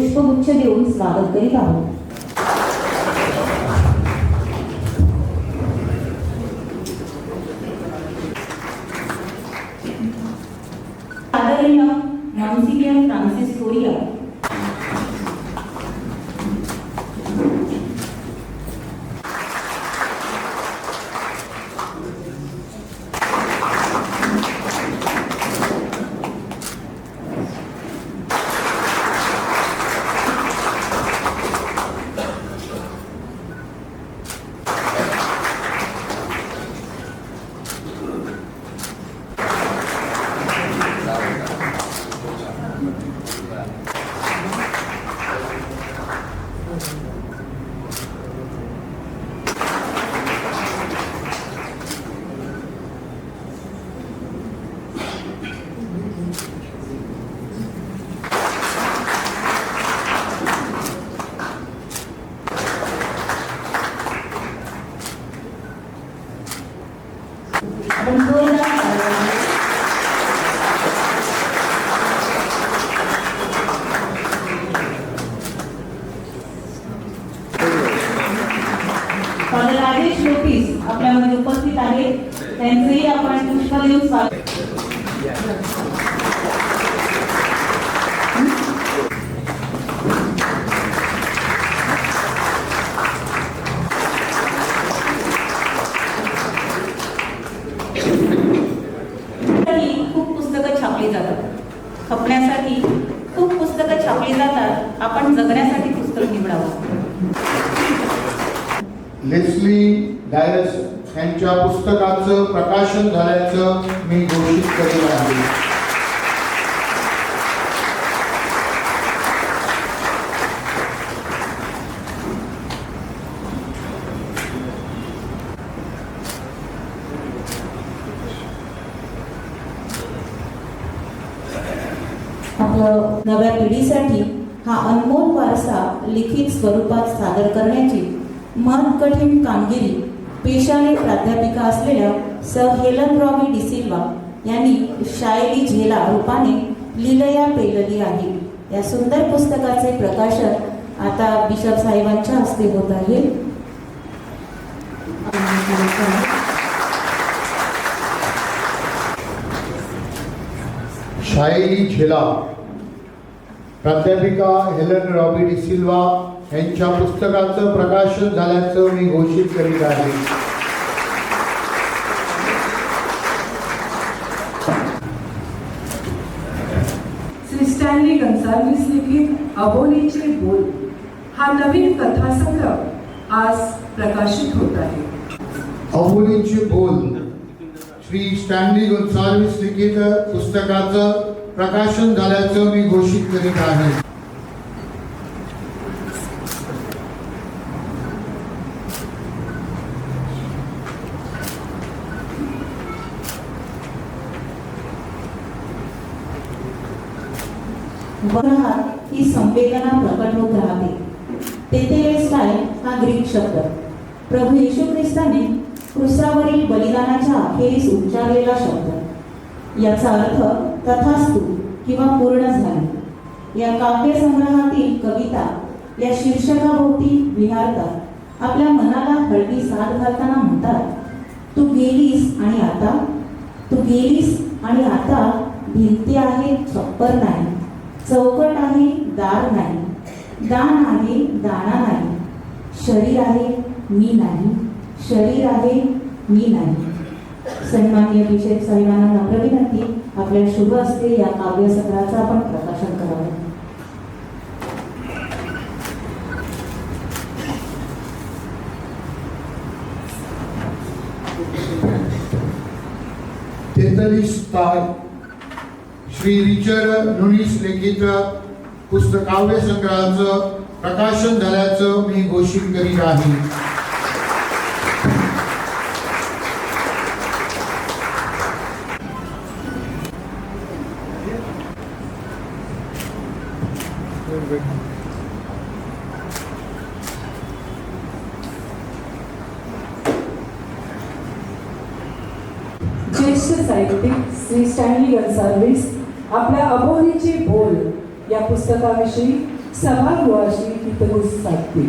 पुष्पगुच्छ देऊन स्वागत करीत आहोत. आदरणीय मॉन्सिग्नर फ्रान्सिस कोरिया, राजेश लोपीस आपल्यामध्ये उपस्थित आहेत. त्यांचेही आपण पुष्प देऊन स्वागत. खूप पुस्तकं छापली जातात, खपण्यासाठी खूप पुस्तकं छापली जातात. आपण जगण्यासाठी पुस्तक निवडावं. लेस्ली डायस यांच्या पुस्तकाचं प्रकाशन झाल्याचं मी घोषित करीत आहे. आपलं नव्या पिढीसाठी हा अनमोल वारसा लिखित स्वरूपात सादर करण्याची मनकठीण कामगिरी पेशाने प्राध्यापिका असलेल्या सर हेलन रॉबी डिसिल्वा यांनी शायरी झेला रूपाने लीलया पेलली आहे. या सुंदर पुस्तकाचे प्रकाशन आता बिशप साहेबांच्या हस्ते होत आहे. शायरी झेला प्राध्यापिका हेलन रॉबी डिसिल्वा यांच्या पुस्तकाचं प्रकाशन झाल्याचं मी घोषित करीत आहे. श्री स्टॅनली गन्साल्विस लिखित अबोलीचे बोल हा नवीन कथासंग्रह आज प्रकाशित होत आहे. अबोलीचे बोल श्री स्टॅनली गन्साल्विस लिखित पुस्तकाचं प्रकाशन झाल्याचं मी घोषित करीत आहे. वराहात ही संवेदना प्रकट होत राहते. तेतेलेस्टाय हा ग्रीक शब्द प्रभू येशू ख्रिस्ताने क्रूसावरील बलिदानाच्या अखेरीस उच्चारलेला शब्द. याचा अर्थ तथास्तु किंवा पूर्ण झाले. या काव्यसंग्रहातील कविता या शीर्षकाभोवती विहारतात. आपल्या मनाला हळवी साथ घालताना म्हणतात, तू गेलीस आणि आता, तू गेलीस आणि आता भिंती आहे छप्पर नाही, चौकट आहे दार नाही, दान आहे दाणा नाही, शरीर आहे मी नाही, शरीर आहे मी नाही. सन्माननीय बिशप साहेबांना नम्र विनंती, आपल्या शुभ हस्ते या काव्यसंग्रहाचं आपण प्रकाशन करावं. श्री रिचर्ड नुनिस लिखित पुस्तकाव्य संग्रहाचं प्रकाशन झाल्याचं मी घोषित करीत आहे. ज्येष्ठ साहित्यिक श्री स्टॅनली गन्साल्विस आपल्या अबोलीचे बोल या पुस्तकाविषयी सभागृहाशी हितगुज साधतील.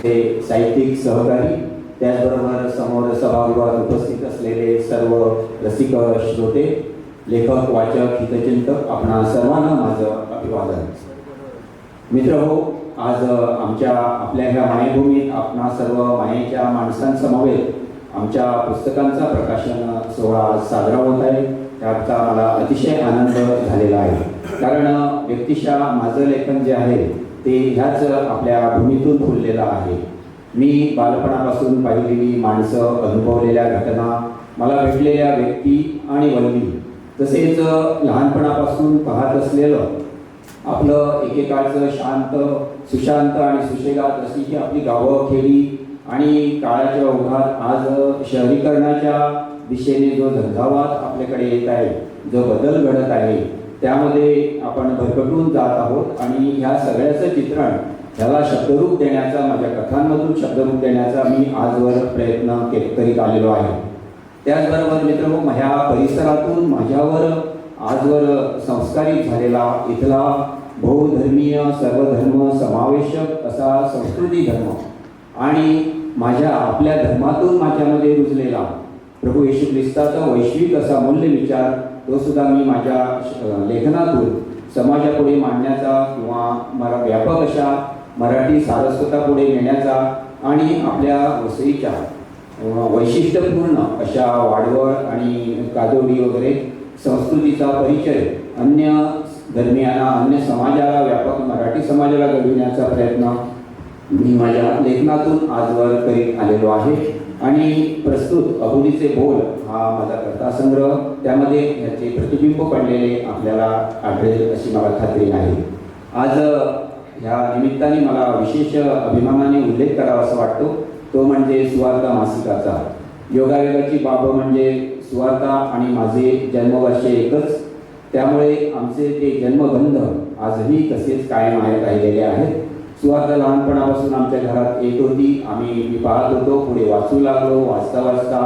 हे साहित्यिक सहकारी, त्याचबरोबर समोर सभागृहात उपस्थित असलेले सर्व रसिक श्रोते, लेखक, वाचक, हितचिंतक, आपणा सर्वांना माझं अभिवादन. मित्रहो, आज आपल्या ह्या मायभूमीत आपणा सर्व मायेच्या माणसांसमवेत आमच्या पुस्तकांचा प्रकाशन सोहळा साजरा होत आहे. त्याचा मला अतिशय आनंद झालेला आहे. कारण व्यक्तिशः माझं लेखन जे आहे ते ह्याच आपल्या भूमीतून फुललेलं आहे. मी बालपणापासून पाहिलेली माणसं, अनुभवलेल्या घटना, मला भेटलेल्या व्यक्ती आणि वल्ली, तसेच लहानपणापासून पाहत असलेलं आपलं एकेकाळचं शांत, सुशांत आणि सुशेगात अशी ही आपली गावं, खेडी आणि काळाच्या ओघात आज शहरीकरणाच्या दिशेने जो झंझावात आपल्याकडे येत आहे, जो बदल घडत आहे, त्यामध्ये आपण भरकटून जात आहोत. आणि ह्या सगळ्याचं चित्रण, ह्याला शब्दरूप देण्याचा, माझ्या कथांमधून शब्दरूप देण्याचा मी आजवर प्रयत्न करीत आलेलो आहे. त्याचबरोबर मित्रांनो, ह्या परिसरातून माझ्यावर आजवर संस्कारित झालेला इथला बहुधर्मीय, सर्वधर्म समावेशक असा संस्कृती धर्म आणि आपल्या धर्मातून माझ्यामध्ये रुजलेला प्रभू येशू ख्रिस्ताचा वैश्विक असा मूल्य विचार, तो सुद्धा मी माझ्या लेखनातून समाजापुढे मांडण्याचा किंवा मला व्यापक अशा मराठी सारस्वतापुढे नेण्याचा आणि आपल्या वसईच्या वैशिष्ट्यपूर्ण अशा वाडवळ आणि कादोडी वगैरे संस्कृतीचा परिचय अन्य धर्मियांना, अन्य समाजाला, व्यापक मराठी समाजाला घडविण्याचा प्रयत्न मी माझ्या लेखनातून आजवर करीत आलेलो आहे. आणि प्रस्तुत अबोलीचे बोल हा माझा कथासंग्रह, त्यामध्ये ह्याचे प्रतिबिंब पडलेले आपल्याला आढळेल अशी मला खात्री आहे. आज ह्या निमित्ताने मला विशेष अभिमानाने उल्लेख करावा असं वाटतो, तो म्हणजे सुवार्ता मासिकाचा. योगायोगाची बाब म्हणजे सुवार्ता आणि माझे जन्मवर्ष एकच, त्यामुळे आमचे ते जन्मबंध आजही तसेच कायम राहिलेले आहेत. सुवार्ता लहानपणापासून आमच्या घरात येत होती. मी पाहत होतो, पुढे वाचू लागलो. वाचता वाचता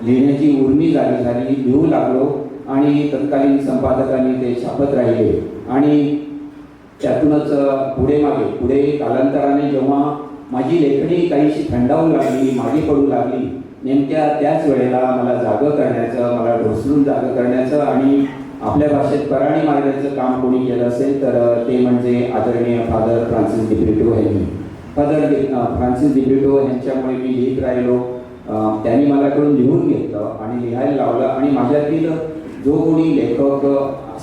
लिहिण्याची उर्मी जागी झाली, लिहू लागलो आणि तत्कालीन संपादकांनी ते छापत राहिले. आणि त्यातूनच पुढे कालांतराने जेव्हा माझी लेखणी काहीशी थंडावू लागली, मागे पडू लागली, नेमक्या त्याच वेळेला मला जागं करण्याचं, मला ढोसलून जागं करण्याचं आणि आपल्या भाषेत पराणी मारण्याचं काम कोणी केलं असेल तर ते म्हणजे आदरणीय फादर फ्रान्सिस दिब्रिटो यांनी. फादर फ्रान्सिस दिब्रिटो यांच्यामुळे मी लिहित राहिलो. त्यांनी माझ्याकडून लिहून घेतलं आणि लिहायला लावलं. आणि माझ्यातील जो कोणी लेखक,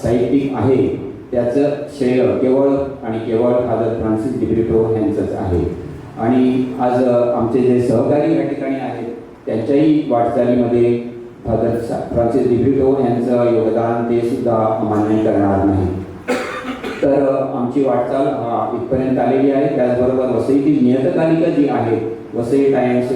साहित्यिक आहे त्याचं श्रेय केवळ आणि केवळ फादर फ्रान्सिस दिब्रिटो यांचंच आहे. आणि आज आमचे जे सहकारी या ठिकाणी आहेत त्यांच्याही वाटचालीमध्ये फादर फ्रान्सिस दिब्रिटो यांचं योगदान ते सुद्धा मान्य करणार नाही. तर आमची वाटचाल इथपर्यंत आलेली आहे. त्याचबरोबर वसईतील नियतकालिका जी आहे, वसई टाइम्स,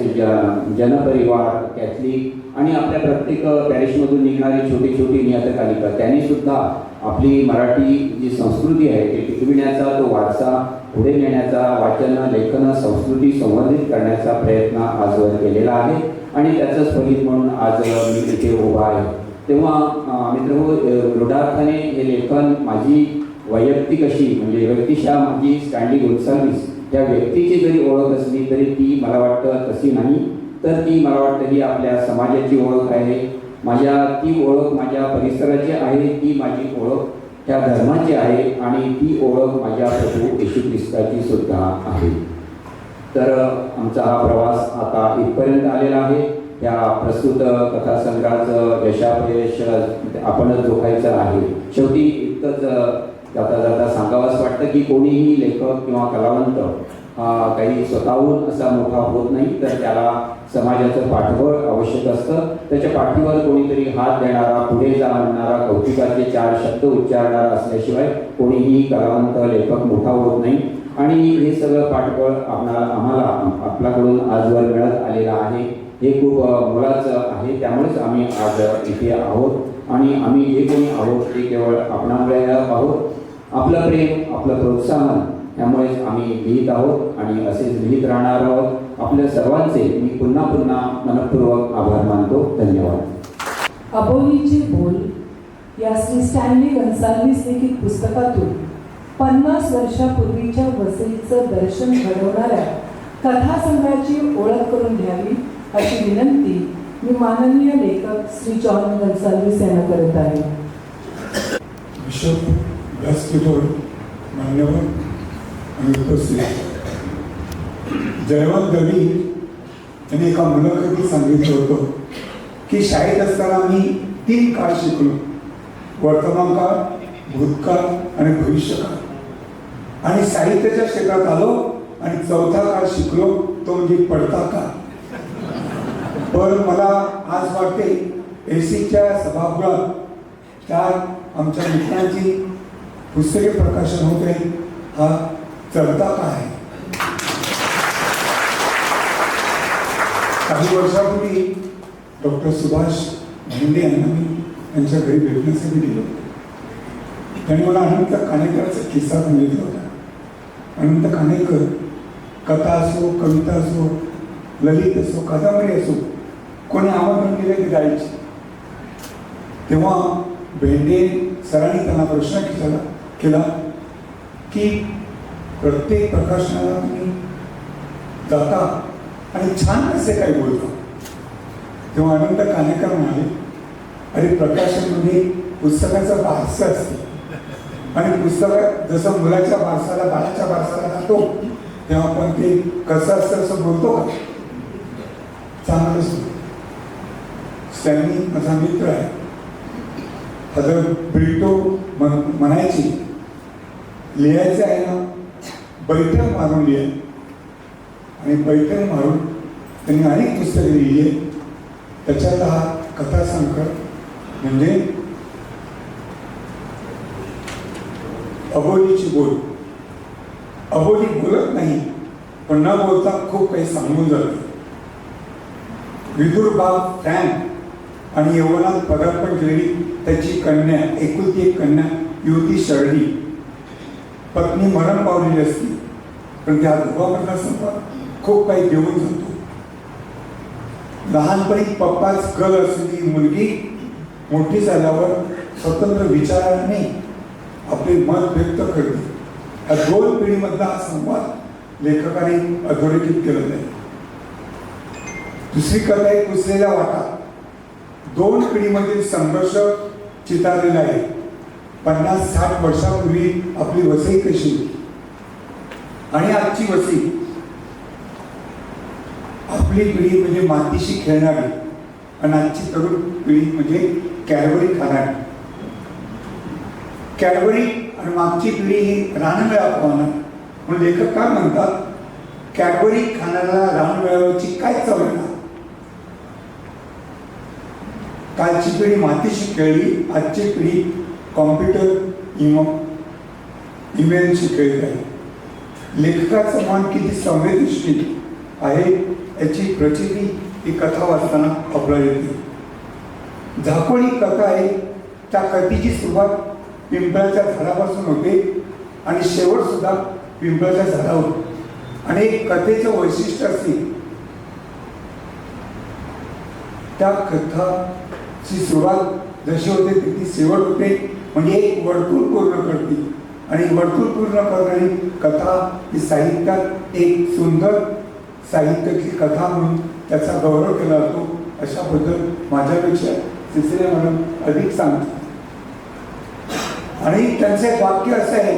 जनपरिवार, कॅथलिक आणि आपल्या प्रत्येक पॅरिशमधून निघणारी छोटी छोटी नियतकालिका, त्यांनी सुद्धा आपली मराठी जी संस्कृती आहे ते टिकविण्याचा, तो वारसा पुढे नेण्याचा, वाचन, लेखन, संस्कृती संवर्धित करण्याचा प्रयत्न आजवर केलेला आहे. आणि त्याचंच फलित म्हणून आज मी इथे उभा आहे. तेव्हा मित्रहो, दृढार्थाने हे लेखन माझी वैयक्तिक अशी म्हणजे व्यक्तिशः माझी स्टँडी गोन्साल्विस त्या व्यक्तीची जरी ओळख असली तरी ती मला वाटतं तशी नाही, तर ती मला वाटतं ही आपल्या समाजाची ओळख आहे. ती ओळख माझ्या परिसराची आहे, ती माझी ओळख त्या धर्माची आहे आणि ती ओळख माझ्या प्रभू येशू ख्रिस्ताची सुद्धा आहे. तर आमचा हा प्रवास आता इथपर्यंत आलेला आहे. या प्रस्तुत कथासंग्रहाचं यशापयश आपणच जोखायचं आहे. शेवटी इतकंच जाता जाता सांगावंच वाटतं की कोणीही लेखक किंवा कलावंत हा काही स्वतःहून असा मोठा होत नाही, तर त्याला समाजाचं पाठबळ आवश्यक असतं. त्याच्या पाठीवर कोणीतरी हात देणारा, पुढे जा म्हणणारा, कौतुकाचे 4 शब्द उच्चारणारा असल्याशिवाय कोणीही कलावंत, लेखक मोठा होत नाही. आणि हे सगळं पाठबळ आम्हाला आपल्याकडून आजवर मिळत आलेलं आहे. हे खूप मोलाचं आहे. त्यामुळेच आम्ही आज इथे आहोत आणि आम्ही जे कोणी आहोत ते केवळ आपणामुळे आहोत. आपलं प्रेम, आपलं प्रोत्साहन त्यामुळेच आम्ही लिहित आहोत आणि असेच लिहित राहणार आहोत. आपल्या सर्वांचे मी पुन्हा पुन्हा मनपूर्वक आभार मानतो. धन्यवाद. अबोलीचे बोल या श्री स्टॅनली गन्साल्विस लिखित पुस्तकातून 50 वर्षापूर्वीच्या वसईचं दर्शन घडवणाऱ्या कथासंग्रहाची ओळख करून घ्यावी अशी विनंती मी माननीय लेखक श्री जॉन गन्साल्विस यांना करत आहे. बिशप व्यासपीठावर मान्यवर आणि उपस्थित जयवंत दवी यांनी एका मुलाखतीत सांगितलं होतं की शाळेत असताना मी 3 काळ शिकलो, वर्तमान काळ, भूतकाळ आणि भविष्यकाळ, आणि साहित्याच्या क्षेत्रात आलो आणि 4था काळ शिकलो तो म्हणजे पडता काळ. पण मला आज वाटते एसीच्या सभागृहात त्या आमच्या मित्रांची पुस्तके प्रकाशन होते, हा चढता काळ आहे. काही वर्षापूर्वी डॉक्टर सुभाष भेंडे यांना मी त्यांच्या घरी भेटण्यासाठी गेलो. त्यांनी मला अनंत काणेकरांचा किस्सा सांगितला होता. अनंत काणेकर कथा असो, कविता असो, ललित असो, कादंबरी असो, कोणी आमंत्रण दिले ते गायचे. तेव्हा भेंडे सरांनी त्यांना प्रश्न केला की प्रत्येक प्रकाशनाला तुम्ही जाता आणि छान कसे काय बोलता. तेव्हा अनंत काणेकर म्हणाले, अरे प्रकाशन म्हणजे पुस्तकाचं बारसं असते आणि पुस्तक जसं मुलाच्या बारसाला, बाळाच्या बारसाला जातो तेव्हा आपण ते कसं असतं असं बोलतो का, चांगलं असतो. स्टॅनी माझा मित्र आहे, फादर ब्रिटो म्हणायची, लिहायचं आहे ना बैठक मारून लिहा, आणि बैठक मारून त्यांनी अनेक पुस्तके लिहिली. त्याच्यात हा कथासंग्रह म्हणजे अबोलीची बोल. अबोली बोलत नाही पण न बोलता खूप काही सांगून जाते. विदुर्भाव फ्रँक आणि यौवनात पदार्पण केलेली त्याची कन्या, एकुलती एक कन्या युवती शरणी, पत्नी मरण पावलेली असती पण त्या दुभापर्यंत खूप काही देऊन जातो. लहानपणी पप्पाच गल असलेली मुलगी मोठी झाल्यावर स्वतंत्र विचाराने आपले मत व्यक्त करते. या 2 पिढीमधला हा संवाद लेखकाने अधोरेखित केलेला आहे. दुसरी कथा आहे कुसलेल्या वाटा. 2 पिढीमधील संघर्ष चितारलेला आहे. 50-60 वर्षापूर्वी आपली वसई कशी आणि आजची वसई. आपली पिढी म्हणजे मातीशी खेळणारी आणि आजची तरुण पिढी म्हणजे कॅडबरी खाणारी. कॅडबरी आणि मागची पिढी ही रानमेळा पाहणार. म्हणून लेखक काय म्हणतात, कॅडबरी खाणाऱ्याला रानमेळाची काय चव येणार. कालची पिढी मातीशी खेळली, आजची पिढी कॉम्प्युटर ईमेलशी खेळत आहे. लेखकाचं मन किती संवेदनशील आहे याची प्रचिती ही कथा वाचताना आपल्याला येते. झाकोळी कथा आहे. त्या कथेची सुरुवात पिंपळाच्या झाडापासून होते आणि शेवट सुद्धा पिंपळाच्या झाडावर. आणि कथेचं वैशिष्ट्य असे, त्या कथाची सुरुवात जशी होते ती शेवट होते, म्हणजे एक वर्तुळ पूर्ण करते. आणि वर्तुळ पूर्ण करणारी कथा ही साहित्यात एक सुंदर साहित्याची कथा म्हणून त्याचा गौरव केला जातो. अशाबद्दल माझ्यापेक्षा सिसिलिया मॅडम अधिक सांगतात. आणि त्यांचे वाक्य असं आहे,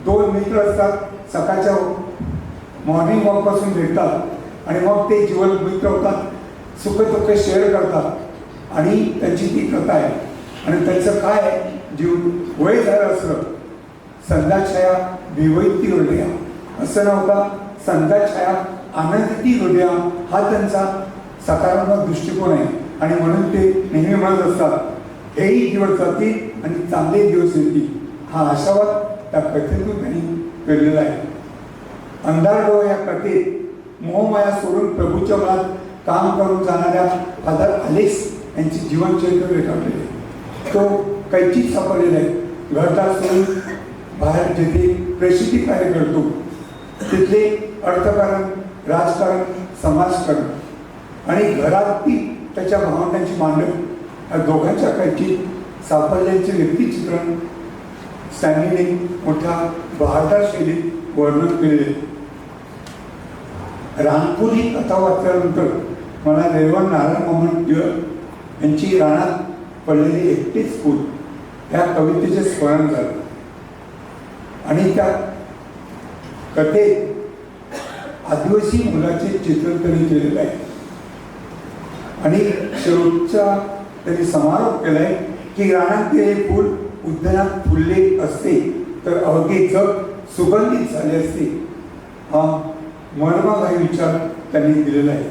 2 मित्र असतात, सकाळच्या मॉर्निंग वॉकपासून भेटतात आणि मग ते जीवन मित्र होतात, सुखदुःख शेअर करतात आणि त्यांची ती कथा आहे. आणि त्यांचं काय जीव वय झालं असलं, संध्याछाया विवैती हृदया असं नव्हता, संध्याछाया आनंदिती हृदया हा त्यांचा सकारात्मक दृष्टिकोन आहे. आणि म्हणून ते नेहमी म्हणत असतात, हेही दिवस जातील आणि चांगले दिवस येतील. हा आशावाद त्या कथेतून त्यांनी पेरलेला आहे. अंधारडो या कथेत मोहमाया सोडून प्रभूच्या मनात काम करून जाणाऱ्या फादर अलेक्स यांची जीवनचरित्र रेखाटलेले. तो कैचीत सापडलेला आहे. घरदार सोडून बाहेर जिथे प्रसिद्धी कार्य करतो तिथले अर्थकारण, राजकारण, समाजकारण आणि घरातली त्याच्या भावंडांची मांडण या दोघांच्या कैचीत सापडल्याचे व्यक्तिचित्रण स्टॅन्लीने मोठ्या बहारदार शैलीत वर्णन केले. रानपूर ही कथा वाचल्यानंतर मला देवान नारायण मोहन टिळक यांची रानात पडलेली एकटीच फूल या कवितेचे स्मरण झालं. आणि त्या कथेत आदिवासी मुलाचे चित्रण त्यांनी केलेलं आहे. आणि शेवटचा त्यांनी समारोप केलाय की रानात हे फूल उद्यानात फुलले असते तर अवघे जग सुगंधित झाले असते. हा मर्मगाई विचार त्यांनी दिलेला आहे.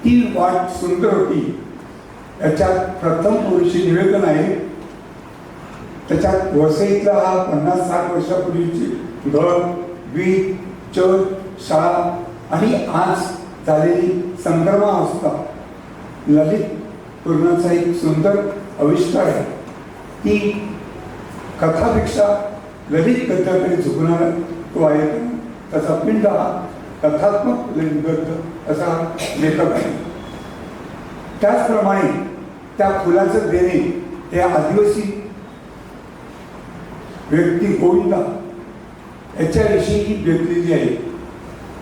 ती वाट सुंदर होती याच्यात प्रथम पुरुषी निवेदन आहे. त्याच्यात वसईतला हा 50-60 वर्षापूर्वीची घर, वीज, चर, शाळा आणि आज झालेली संक्रमावस्था ललित पूर्णाचा एक सुंदर आविष्कार आहे. ती कथापेक्षा ललित गद्याकडे झुकणारा तो आहे. त्याचा पिंड हा कथात्मक ललित गद्य असा लेखक आहे. त्याचप्रमाणे त्या फुलाचं देणे हे आदिवासी व्यक्ती गोविंदा याच्याविषयी व्यक्तीची आहे.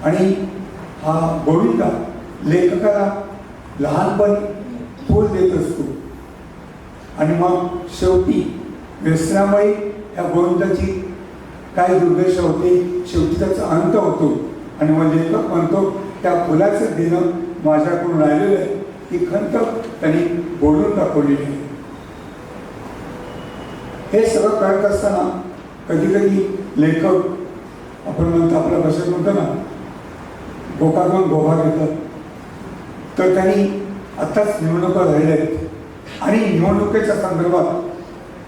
आणि हा गोविंदा लेखकाला लहानपणी फूल देत असतो आणि मग शेवटी व्यसनामुळे या गोविंदाची काय दुर्दशा होते, शेवटी त्याचा अंत होतो आणि मग लेखक म्हणतो त्या फुलाचं देणं माझ्याकडून राहिलेलं आहे. ही खंत त्यांनी बोलून दाखवलेली आहे. हे सगळं करत असताना कधी कधी लेखक आपण म्हणतो आपल्या भाषेत म्हणतो ना गोकाकडून गोवा घेतात. तर त्यांनी आत्ताच निवडणुका झालेल्या आहेत आणि निवडणुकीच्या संदर्भात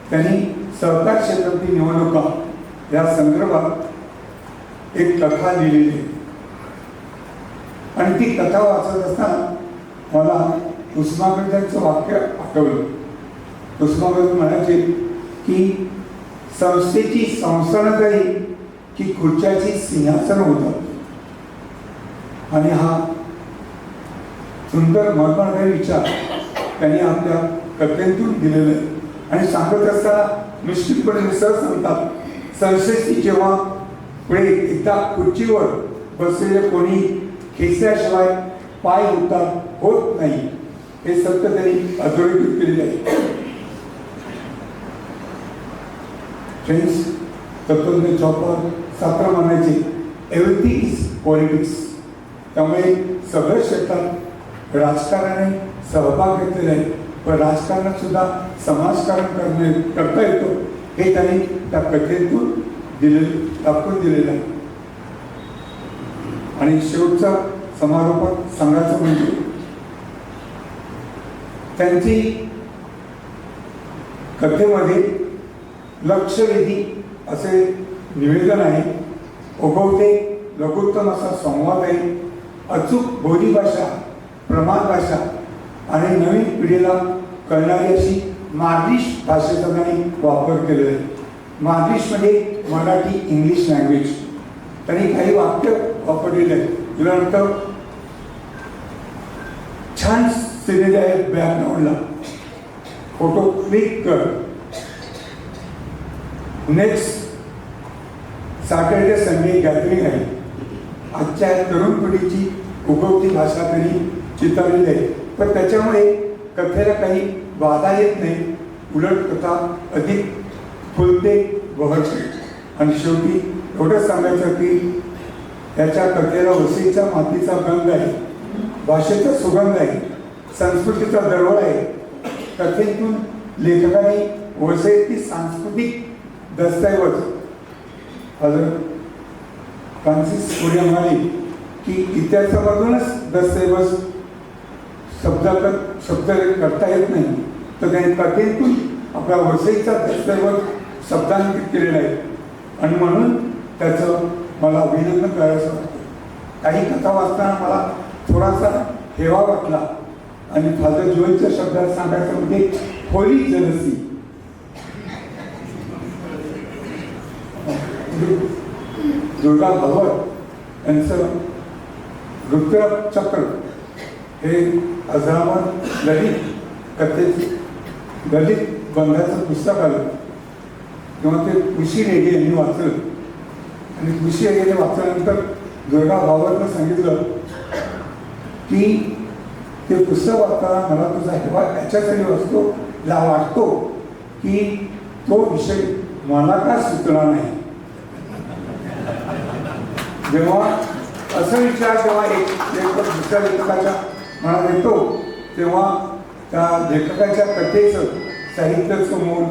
त्यांनी सहकार क्षेत्रातील निवडणुका या संदर्भात एक कथा लिहिलेली आहे. आणि ती कथा वाचत असताना मला उस्मानाबादचं वाक्य आठवलं. उस्मानाबाद म्हणायचे की संस्थेची संस्थानं तरी की खुर्च्याची सिंहासन होतात. आणि हा सुंदर मर्मणारे विचार त्यांनी आपल्या कथेतून दिलेले आहे. आणि सांगत असताना निश्चितपणे सहज सांगतात, संस्थेची जेव्हा पुढे एकदा खुर्चीवर बसलेले कोणी खेचल्याशिवाय पाय होत नाही हे सत्य त्यांनी अधोरेखित केलेले आहे. फ्रेंड्स, तत्वज्ञ चॉपर सात्र म्हणायचे एव्हरीथिंग इज पॉलिटिक्स. त्यामुळे सगळ्या क्षेत्रात राजकारणाने सहभाग घेतलेला आहे. पण राजकारणात सुद्धा समाजकारण करता येतो हे त्यांनी त्या कथेतून दाखवून दिलेलं आहे. आणि शेवटचा समारोपात सांगायचं म्हणजे त्यांची कथेमध्ये लक्षवेधी असे निवेदन आहे. ओघवते लघुत्तम असा संवाद आहे. अचूक बोलीभाषा, प्रमाण भाषा आणि नवीन पिढीला कळणारी अशी मार्लिश भाषेचा त्यांनी वापर केलेला आहे. मार्लिश म्हणजे मराठी इंग्लिश लँग्वेज. त्यांनी काही वाक्य वापरलेले आहेत. उदाहरणार्थ छान सिनेरी आहेत बॅकग्राऊंडला, फोटो क्लिक कर. नेक्स्ट सॅटर्डे संडे गॅदरिंग आहे. आजच्या तरुण पिढीची उगवती भाषा त्यांनी चितारलेली आहे. पण त्याच्यामुळे कथेला काही बाधा येत नाही. उलट कथा अधिक फुलते बहरते. आणि शेवटी एवढं सांगायचं की याच्या कथेला वसईच्या मातीचा गंध आहे, भाषेचा सुगंध आहे, संस्कृतीचा दरवळ आहे. कथेतून लेखकाने वसईची सांस्कृतिक दस्तऐवज हजरत फ्रान्सिस पुढे म्हणाले की इतिहासामधूनच दस्तऐवज शब्द करता येत नाही, तर त्यांनी कथेतून आपला वसईचा दस्तऐवज शब्दांकित केलेला आहे. आणि म्हणून त्याचं मला अभिनंदन करायचं वाटतं. काही कथा वाचताना मला थोडासा हेवा वाटला. आणि फादर जोएलच्या शब्दात सांगायचं म्हणजे होली जेलसी. दुर्गा भागवत यांचं रुद्रचक्र हे अजरामर ललित कथेचे दलित बंधाचं पुस्तक आलं. तेव्हा ते पुशी रेगे यांनी वाचलं आणि पुशी रेगेने वाचल्यानंतर दुर्गा भावानं सांगितलं की ते पुस्तक वाचताना मला तुझा हेवा याच्यासाठी वाचतो वाटतो की तो विषय मला का सुचला नाही. जेव्हा असं विचार जेव्हा एक लेखक दुसऱ्या लेखकाच्या मनात येतो तेव्हा त्या लेखकाच्या कथेचं साहित्याचं मोल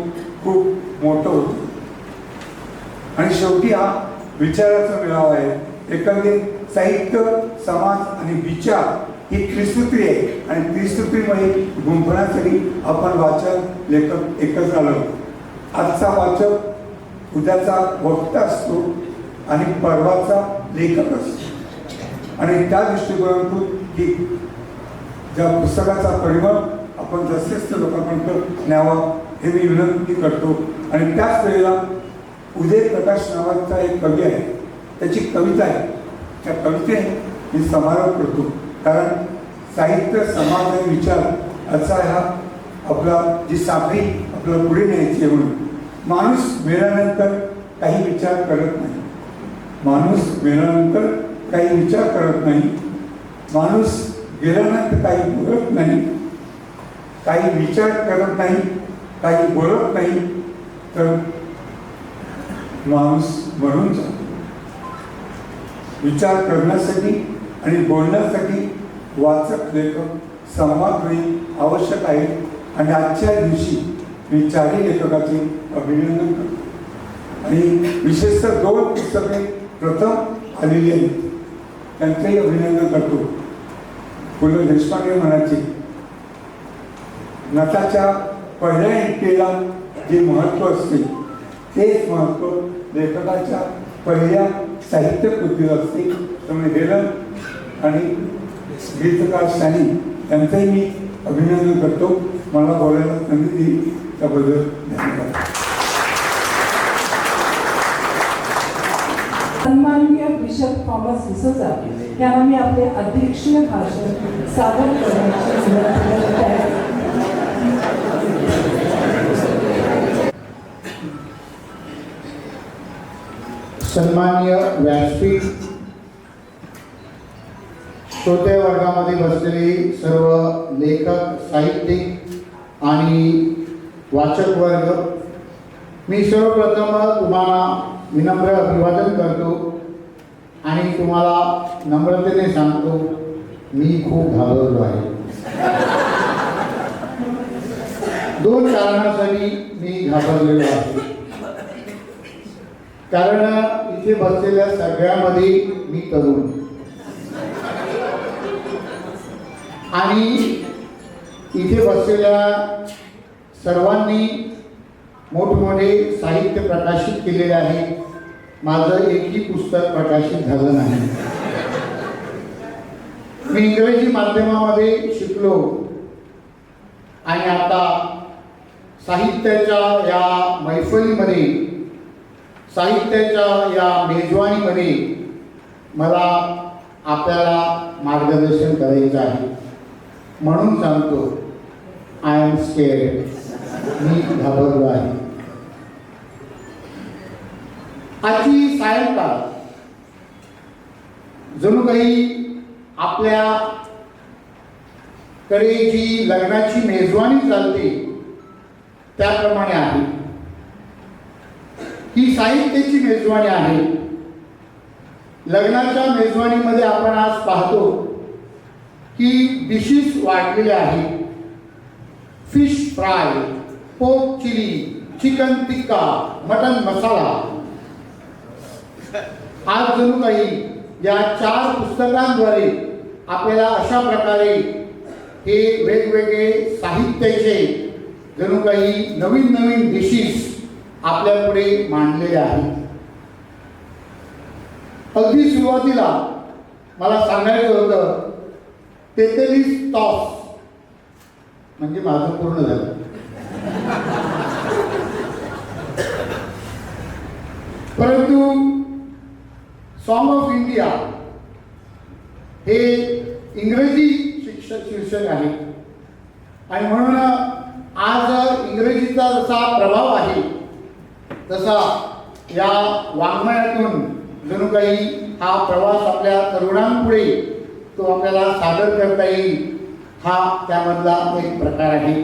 खूप मोठं होतं. आणि शेवटी हा विचाराचा मेळावा आहे. एकंदरीत साहित्य, समाज आणि विचार ही त्रिसूत्री आहे आणि त्रिसूत्रीमध्ये गुंफण्यासाठी आपण वाचक लेखक एकच आलो. आजचा वाचक उद्याचा वक्ता असतो आणि परवाचा लेखक असतो आणि त्या दृष्टिकोनातून ही ज्या पुस्तकाचा परिमळ आपण जास्तीत लोकांपर्यंत न्यावा हे मी विनंती करतो. आणि त्याच वेळेला उदय प्रकाश नावाचा एक कवी आहे, त्याची कविता आहे. त्या कवितेने मी समारोप करतो कारण साहित्य, समाज आणि विचार असा हा आपला जी साखळी आपल्याला पुढे न्यायची आहे. म्हणून माणूस मेल्यानंतर काही विचार करत नाही. माणूस मेल्यानंतर काही विचार करत नाही. माणूस गेल्यानंतर काही बोलत नाही, काही विचार करत नाही, काही बोलत नाही, तर माणूस मरून जातो. विचार करण्यासाठी आणि बोलण्यासाठी वाचक, लेखक, संवादही आवश्यक आहे. आणि आजच्या दिवशी मी चारही लेखकाचे अभिनंदन करतो आणि विशेषतः 2 पुस्तके प्रथम आलेली आहेत त्यांचंही अभिनंदन करतो. पु ल देशपांडे म्हणायचे, नटाच्या पहिल्या एंट्रीला जे महत्त्व असते तेच महत्त्व लेखकाच्या पहिल्या साहित्य कृतीला असते. त्यामुळे हेलन आणि गीतकार शानी यांचंही मी अभिनंदन करतो. मला बोलायला संधी दिली त्याबद्दल धन्यवाद. सन्माननीय बिशप थॉमस डिसोजा यांना मी आपले अध्यक्षीय भाषण सादर करण्याची विनंती करत आहे. सन्माननीय व्यासपीठ, श्रोते वर्गामध्ये बसलेले सर्व लेखक, साहित्यिक आणि वाचक वर्ग, मी सर्वप्रथम तुम्हाला विनम्र अभिवादन करतो आणि तुम्हाला नम्रतेने सांगतो मी खूप घाबरलो आहे. 2 कारणासाठी मी घाबरलेलो आहे. कारण इथे बसलेल्या सगळ्यामध्ये मी तरुण आणि इथे बसलेल्या सर्वांनी मोठमोठे साहित्य प्रकाशित केलेले आहे. माझं एकही पुस्तक प्रकाशित झालं नाही. मी इंग्रजी माध्यमामध्ये शिकलो आणि आता साहित्याच्या या मैफलीमध्ये, साहित्याच्या या मेजवानीमध्ये मला आपल्याला मार्गदर्शन करायचं आहे. म्हणून सांगतो, आय एम स्केअर्ड. मी घाबरलो आहे. आजची सायंकाळ जणू काही आपल्याकडे जी लग्नाची मेजवानी चालते त्याप्रमाणे आहे. ही साहित्याची मेजवानी आहे. लग्नाच्या मेजवानीमध्ये आपण आज पाहतो की डिशेस वाढलेल्या आहेत. Fish fry, pork chilli, chicken tikka, mutton masala. आज जणू काही या 4 पुस्तकांद्वारे आपल्याला अशा प्रकारे हे वेगवेगळे साहित्याचे जणू काही नवीन नवीन डिशेस आपल्यापुढे मांडलेले आहेत. अगदी सुरुवातीला मला सांगायचं होतं 43 तास म्हणजे माझं पूर्ण झालं. परंतु सॉंग ऑफ इंडिया हे इंग्रजी शीर्षक आहे आणि म्हणून आज इंग्रजीचा जसा प्रभाव आहे तसा या वाङ्मयातून जणू काही हा प्रवास आपल्या तरुणांपुढे तो आपल्याला सादर करता येईल, हा त्यामधला एक प्रकार आहे.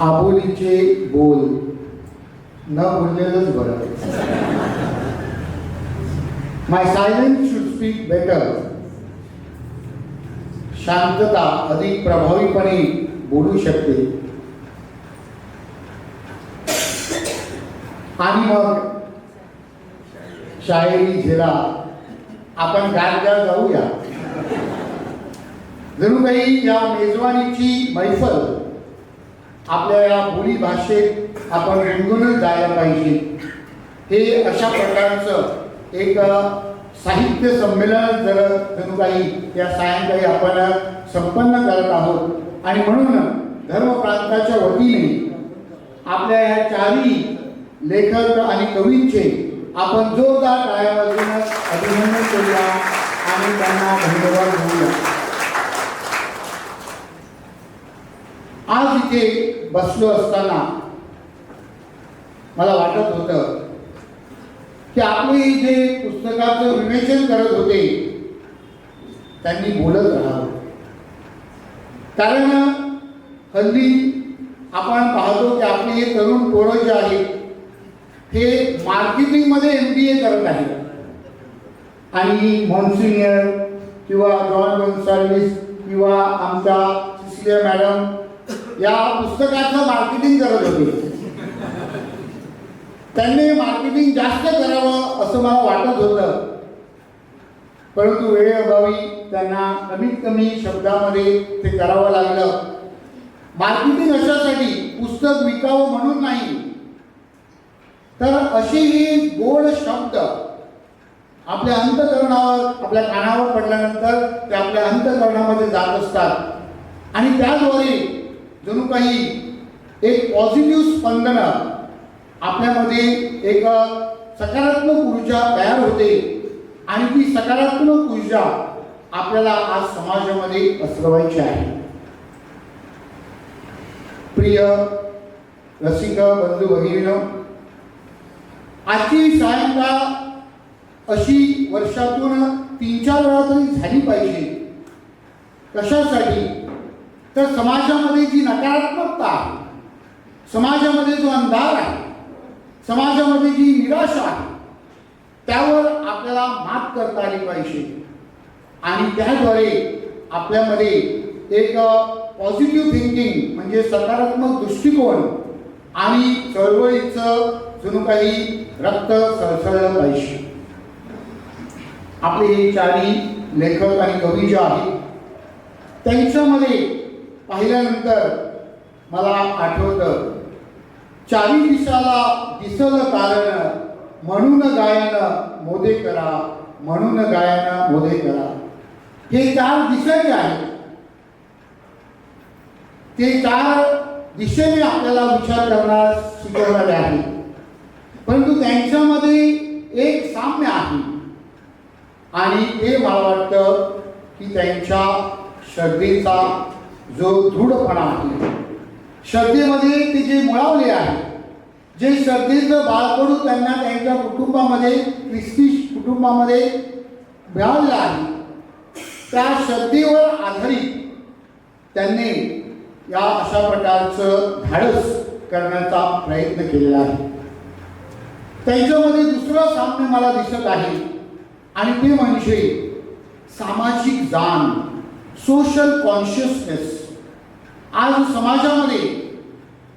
आबोलीचे बोल न बोललेलंच बरं. माय सायलेन्स शुड स्पीक बेटर. शांतता अधिक प्रभावीपणे बोलू शकते. आणि मग शायरी झेला आपण गारगा जाऊया. जणू काही या मेजवानीची मैफल आपल्या या बोली भाषेत आपण गुणगुणत जायला पाहिजे. हे अशा प्रकारचं एक साहित्य संमेलन जणू काही या सायंकाळी आपण संपन्न करत आहोत. आणि म्हणून धर्मप्रांताच्या वतीने आपल्या या चारही लेखक आणि कवींचे आपण जोरदार टाळ्या वाजवून अभिनंदन करूया आणि त्यांना धन्यवाद देऊया. आज इथे बसलो असताना मला वाटत होतं की आपले जे पुस्तकाचं विवेचन करत होते त्यांनी बोलत राहावं. कारण हल्ली आपण पाहतो की आपले हे तरुण पोरं जे आहेत हे मार्केटिंगमध्ये MBA करत आहेत आणि मॉन्सिनियर किंवा जॉन गोन्साल्विस किंवा आमच्या सिसिलिया मॅडम या पुस्तकाचं मार्केटिंग करत होते. त्यांनी मार्केटिंग जास्त करावं असं मला वाटत होतं, परंतु वेळेअभावी त्यांना कमीत कमी शब्दामध्ये ते करावं लागलं. मार्केटिंग अशासाठी पुस्तक विकावं म्हणून नाही, तर असे हे गोड शब्द आपल्या अंतःकरणावर आपल्या कानावर पडल्यानंतर ते आपल्या अंतःकरणामध्ये जात असतात आणि त्याद्वारे जणू काही एक पॉझिटिव्ह स्पंदन आपल्यामध्ये एक सकारात्मक ऊर्जा तयार होते आणि ती सकारात्मक ऊर्जा आपल्याला आज समाजामध्ये पसरवायची आहे. प्रिय रसिक बंधू भगिनीनो, आजची सायंकाळ अशी वर्षातून 3-4 वेळा तरी झाली पाहिजे. कशासाठी? तर समाजामध्ये जी नकारात्मकता आहे, समाजामध्ये जो अंधार आहे, समाजामध्ये जी निराशा आहे, त्यावर आपल्याला मात करता आली पाहिजे आणि त्याद्वारे आपल्यामध्ये एक पॉझिटिव्ह थिंकिंग म्हणजे सकारात्मक दृष्टिकोन आणि चळवळीचं जणू काही रक्त सळसळलं पाहिजे. आपले हे चारही लेखक आणि कवी जे आहेत त्यांच्यामध्ये पाहिल्यानंतर मला आठवतं, चारी दिशाला दिसल कारण म्हणून गायन मोदे करा, म्हणून गायन मोदे करा. हे 4 दिशा जे आहेत ते 4 दिशेने आपल्याला विचार करणार शिकवणारे आहेत, परंतु त्यांच्यामध्ये एक साम्य आहे आणि ते मला वाटतं की त्यांच्या श्रद्धेचा जो दृढपणा आहे, श्रद्धेमध्ये ते जे मुळावले आहे, जे श्रद्धेचं बाळकडू त्यांना त्यांच्या कुटुंबामध्ये ख्रिस्ती कुटुंबामध्ये मिळालेलं आहे, त्या श्रद्धेवर आधारित त्यांनी या अशा प्रकारचं धाडस करण्याचा प्रयत्न केलेला आहे. त्यांच्यामध्ये दुसरं साम्य मला दिसत आहे आणि ते म्हणजे सामाजिक जाण, सोशल कॉन्शियसनेस. आज समाजामध्ये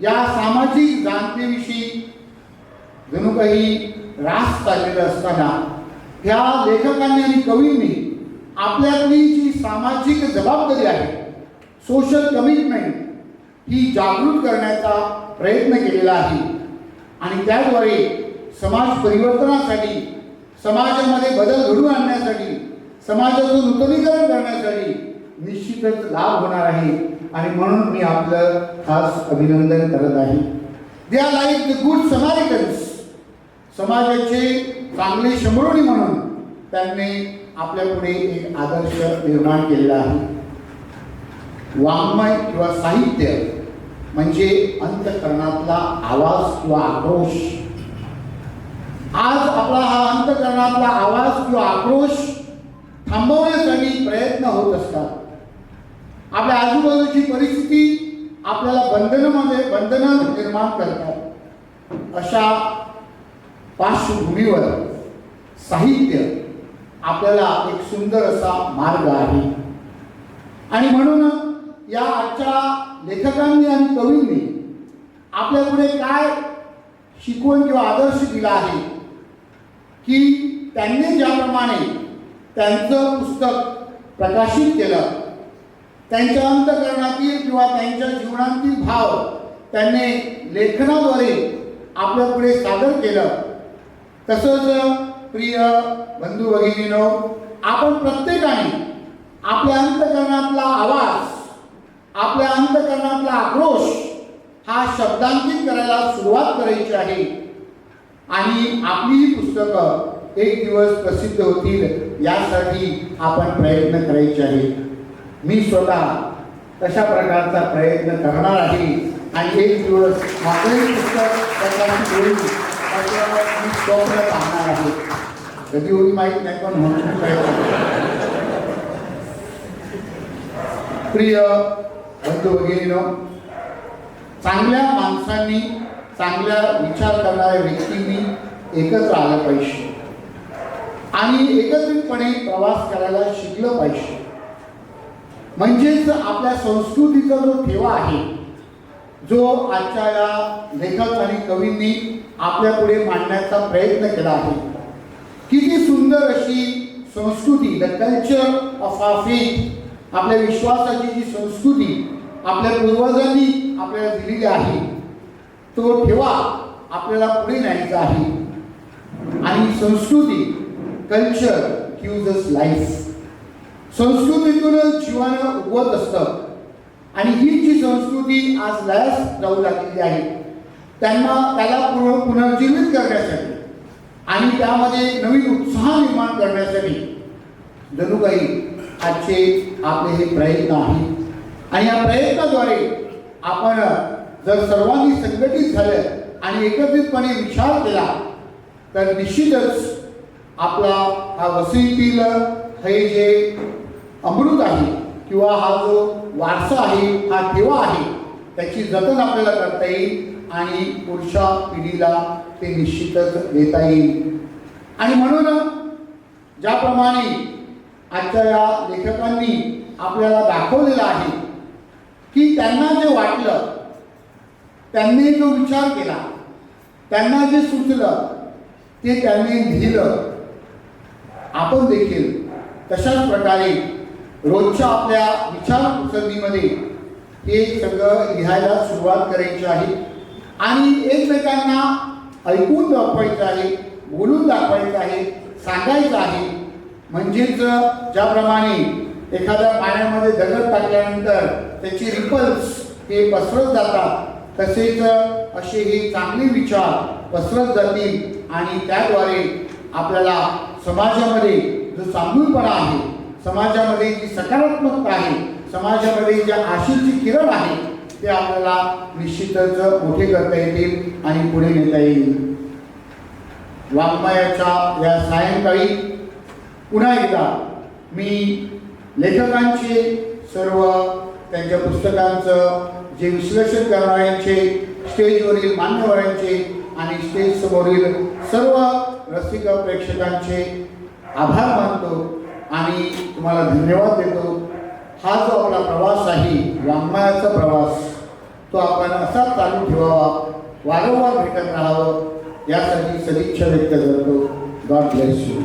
या सामाजिक जाणतेविषयी जणू काही रास चाललेला असताना ह्या लेखकांनी आणि कवींनी आपल्यातली जी सामाजिक जबाबदारी आहे, सोशल कमिटमेंट, ही जागृत करण्याचा प्रयत्न केलेला आहे आणि त्याद्वारे समाज परिवर्तनासाठी, समाजामध्ये बदल घडवून आणण्यासाठी, समाजाचं नूतनीकरण करण्यासाठी निश्चितच लाभ होणार आहे आणि म्हणून मी आपलं खास अभिनंदन करत आहे. They are like the good Samaritans. समाजाचे चांगले शंभरोणी म्हणून त्यांनी आपल्यापुढे एक आदर्श निर्माण केलेला आहे. वाङ्मय किंवा साहित्य म्हणजे अंतःकरणातला आवाज किंवा आक्रोश. आज आपला हा अंतःकरणातला आवाज किंवा आक्रोश थांबवण्यासाठी प्रयत्न होत असतात. आपल्या आजूबाजूची परिस्थिती आपल्याला बंधनं निर्माण करतात. अशा पार्श्वभूमीवर साहित्य आपल्याला एक सुंदर असा मार्ग आहे. आणि म्हणून या आजच्या लेखकांनी आणि कवींनी आपल्यापुढे काय शिकवण किंवा आदर्श दिला आहे की त्यांनी ज्याप्रमाणे त्यांचं पुस्तक प्रकाशित केलं, त्यांच्या अंतःकरणातील किंवा त्यांच्या जीवनातील भाव त्यांनी लेखनाद्वारे आपल्यापुढे सादर केलं, तसंच प्रिय बंधू भगिनीनो, आपण प्रत्येकाने आपल्या अंतःकरणातला आवाज, आपल्या अंतःकरणातला आक्रोश हा शब्दांकित करायला सुरुवात करायची आहे. आणि आपली ही पुस्तकं एक दिवस प्रसिद्ध होतील यासाठी आपण प्रयत्न करायचे आहे. मी स्वतः तशा प्रकारचा प्रयत्न करणार आहे आणि एक दिवस माझे पुस्तक प्रकाशित होईल असं मी स्वप्न पाहणार आहे. कधी होईल माहीत नाही, पण म्हणून प्रयत्न. प्रिय बंधू भगिनीनो, चांगल्या माणसांनी, चांगल्या विचार करणाऱ्या व्यक्तींनी एकत्र आलं पाहिजे आणि एकत्रितपणे प्रवास करायला शिकलं पाहिजे. म्हणजेच आपल्या संस्कृतीचा जो ठेवा आहे, जो आजच्या या लेखक आणि कवींनी आपल्यापुढे मांडण्याचा प्रयत्न केला आहे. किती सुंदर अशी संस्कृती, the culture of our faith, आपल्या विश्वासाची जी संस्कृती आपल्या पूर्वजांनी आपल्याला दिलेली आहे, तो ठेवा आपल्याला पुढे न्यायचा आहे. आणि संस्कृती, कल्चर गिव्हज अस लाईफ. संस्कृतीतूनच जीवन उगवत असतं आणि ही जी संस्कृती आज लयास जाऊ लागलेली आहे, त्याला पुनर्जीवित करण्यासाठी आणि त्यामध्ये नवीन उत्साह निर्माण करण्यासाठी जणू काही आजचे आपले हे प्रयत्न आहेत. आणि या प्रयत्नाद्वारे आपण जर सर्वांनी संघटित झालं आणि एकत्रितपणे विचार केला तर निश्चितच आपला हा वसईतील हे जे अमृत आहे किंवा हा जो वारसा आहे, हा ठेवा आहे, त्याची जतन आपल्याला करता येईल आणि पुढच्या पिढीला ते निश्चितच देता येईल. आणि म्हणून ज्याप्रमाणे आजच्या या लेखकांनी आपल्याला दाखवलेलं आहे की त्यांना जे वाटलं, त्यांनी जो विचार केला, त्यांना जे सुचलं ते त्यांनी लिहिलं. आपण देखील तशाच प्रकारे रोजच्या आपल्या विचार प्रसंगीमध्ये हे सगळं लिहायला सुरुवात करायची आहे आणि एकमेकांना ऐकून दाखवायचं आहे, बोलून दाखवायचं आहे, सांगायचं आहे. म्हणजेच ज्याप्रमाणे एखाद्या पाण्यामध्ये दगड टाकल्यानंतर त्याची रिपल्स हे पसरत जातात, तसेच असे हे चांगले विचार पसरत जातील आणि त्याद्वारे आपल्याला समाजामध्ये जो चांगुलपणा आहे, समाजामध्ये जी सकारात्मकता आहे, समाजामध्ये ज्या आशेची किरण आहे, ते आपल्याला निश्चितच मोठे करता येतील आणि पुढे नेता येईल. वाङ्मयाच्या या सायंकाळी पुन्हा एकदा मी लेखकांचे, सर्व त्यांच्या पुस्तकांचं जे विश्लेषण करणाऱ्यांचे, स्टेजवरील मान्यवरांचे आणि स्टेज समोरील सर्व रसिक प्रेक्षकांचे आभार मानतो आणि तुम्हाला धन्यवाद देतो. हा जो आपला प्रवास आहे, वाङ्मयाचा प्रवास, तो आपण असाच चालू ठेवावा, वारंवार भेटत राहावं यासाठी सदिच्छा व्यक्त करतो. God bless you.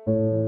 Thank